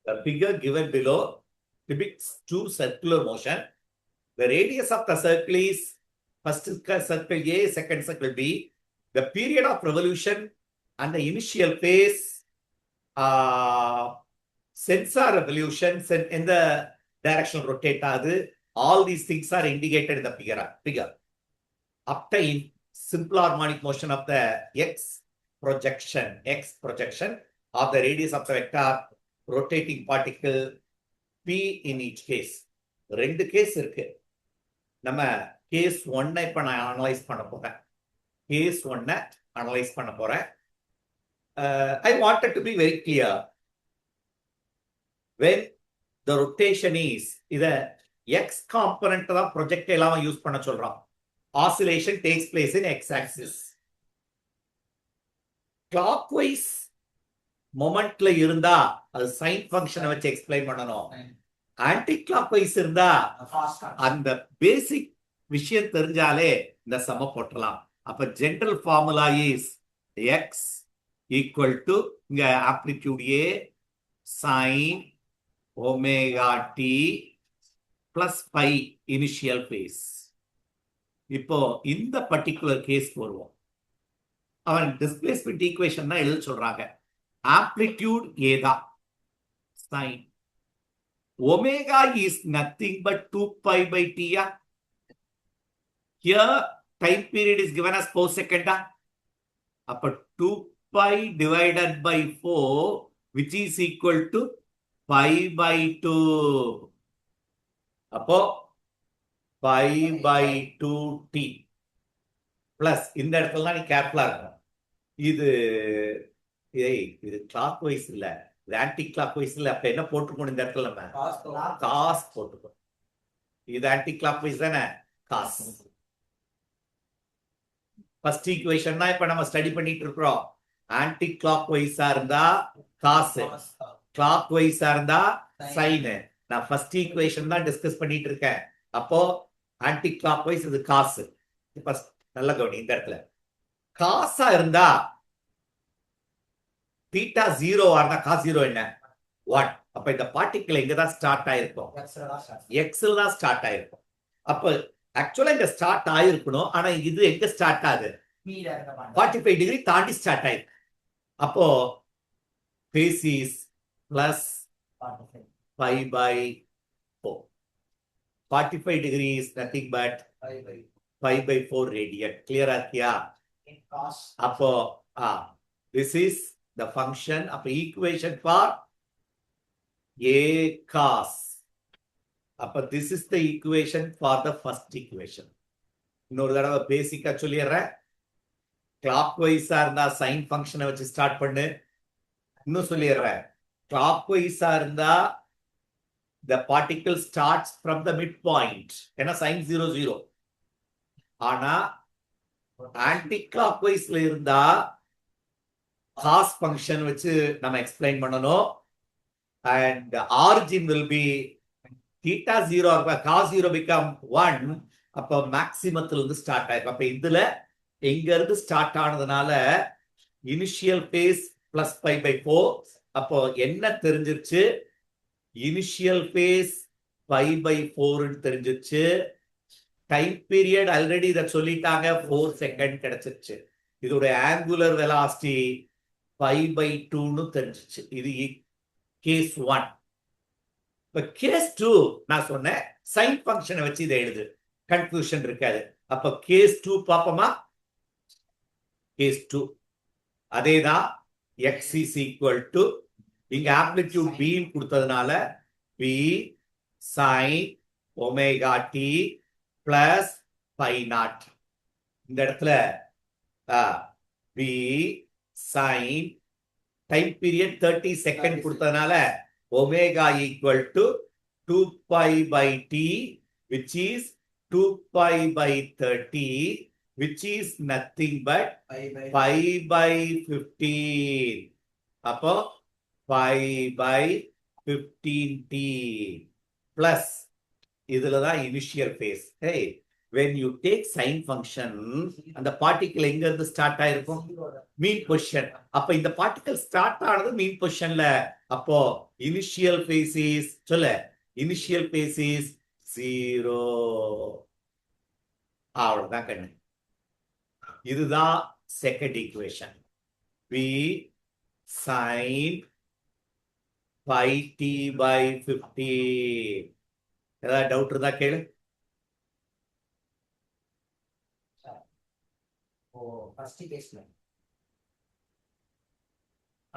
The figure given below depicts two circular motion. The radius of the circle is first circle A, second circle B. The period of revolution and the initial phase sensor revolution in the direction rotate all these things are indicated in the figure. Obtain simple harmonic motion of the x projection of the radius of the vector rotating particle p in each case. ரெண்டு case இருக்கு. நம்ம case 1 இப்ப நான் analyse பண்ண போறேன். Case 1 analyse பண்ண போறேன். I wanted to be very clear. When the rotation is இத x component தான் projectile ஆ யூஸ் பண்ண சொல்றோம். Oscillation takes place in x-axis. Clockwise momentல இருந்தா அது sin function வச்சு எக்ஸ்பிளைன் பண்ணணும். ஆன்டி clockwise இருந்தா அந்த பேசிக் விஷயம் தெரிஞ்சாலே இந்த சம போட்டலாம். அப்ப general formula is x equal to இங்க amplitude a sin omega t plus pi initial phase. இப்போ இந்த பர்டிகுலர் கேஸ் வருவோம். அவன் டிஸ்பிளேஸ்மெண்ட் ஈக்குவேஷன் தான் எழுத சொல்றாங்க. ஆம்ப்ளிடியூட் ஏ தான், sine omega is nothing but 2 pi by t. Here time period is given as 4 seconds. அப்ப 2 pi divided by 4 which is equal to pi by 2. அப்போ pi by 2t plus இந்த இடத்துல நீ கேர்ஃபுல்லா இருக்கணும். இது கிளாக் வைஸ் இல்ல, இது ஆன்டி கிளாக் வைஸ் இல்ல. அப்ப என்ன போட்டுக்கணும் இந்த இடத்துல? நம்ம காஸ் போட்டுக்கணும். இது ஆன்டி கிளாக் வைஸ் தானே, காஸ். ஃபர்ஸ்ட் ஈக்குவேஷன் தான் இப்ப நம்ம ஸ்டடி பண்ணிட்டு இருக்கிறோம். ஆன்டி கிளாக் வைஸா இருந்தா காஸ், கிளாக் வைஸா இருந்தா சைன். நான் ஃபர்ஸ்ட் ஈக்குவேஷன் தான் டிஸ்கஸ் பண்ணிட்டு இருக்கேன். அப்போ ஆன்டி கிளாக் வைஸ் இது காசு. இப்ப நல்ல கவனி, இந்த இடத்துல காசா இருந்தா தீட்டா 0 இருந்தா காஸ் 0 என்ன 1. அப்ப இந்த பார்ட்டிகிள் எங்க தான் ஸ்டார்ட் ஆயிருக்கும்? எக்ஸ்ல தான் ஸ்டார்ட் ஆயிருக்கும். அப்ப ஆக்சுவலா இங்க ஸ்டார்ட் ஆயிருக்கணும். ஆனா இது எங்க ஸ்டார்ட் ஆகுது? 45 டிகிரி தாண்டி ஸ்டார்ட் ஆயிருக்கு. அப்போ face is plus 5 by 4. 45 degrees nothing but 5 by 4 radian. Clear ஆக்கியா? அப்போ this is the function of equation for a cos. அப்போ this is the equation for the first equation. இன்னொரு தடவை பேசிக்கா சொல்லிடுறேன். clockwise இருந்தா sin function வச்சு ஸ்டார்ட் பண்ணு. இன்னும் சொல்லிடுறேன், clockwise இருந்தா the particle starts from the midpoint. ஏன்னா sin 0 0. ஆனா ஆன்டி கிளாக்வைஸ்ல இருந்தா cos function வச்சு நம்ம எக்ஸ்பிளைன் பண்ணணும். and origin will be theta 0 cos 0 become 1. அப்ப மேக்ஸிமத்துல இருந்து ஸ்டார்ட் ஆயிருக்கு. அப்ப இதுல எங்க இருந்து ஸ்டார்ட் ஆனதுனால இனிஷியல் பேஸ் பிளஸ் 5 by 4. அப்போ என்ன தெரிஞ்சிருச்சு? இனிஷியல் பேஸ் 5 by 4 தெரிஞ்சிருச்சு. டைம் பீரியட் ஆல்ரெடி இத சொல்லிட்டாங்க, 4 செகண்ட் கிடைச்சிருச்சு. இதோட ஆங்குலர் வெலாசிட்டி 5 by 2 தெரிஞ்சிச்சு. இது கேஸ் 1. இப்ப கேஸ் 2 நான் சொன்னேன் சைன் ஃபங்க்ஷனை வச்சு இதை எழுது, கன்ஃபியூஷன் இருக்காது. அப்ப கேஸ் 2 பாப்போமா? கேஸ் 2 அதேதான். x is equal to இங்க ஆம்ப்ளிடியூட் b கொடுத்ததுனால b sin omega t plus pi naught. இந்த இடத்துல b sin time period 30 second கொடுத்ததுனால omega equal to 2 pi by t which is 2 pi by 30 which is nothing but 5 by 15. அப்போ 5 by 15t plus இதுலதான் initial phase. when you take sin function அந்த particle எங்க இருந்து start ஆயிருக்கும் மீன் position அப்ப இந்த particle start ஆனது மீன் பொசிஷன்ல அப்போ இனிஷியல் பேசிஸ் சொல்ல இனிஷியல் பேசிஸ் 0 அவ்வளவுதான் கண்ணு இதுதான் second equation v sin pi t by 50 ஏதாவது டவுட் இருந்தா கேளு ஃபர்ஸ்ட் கேஸ்ல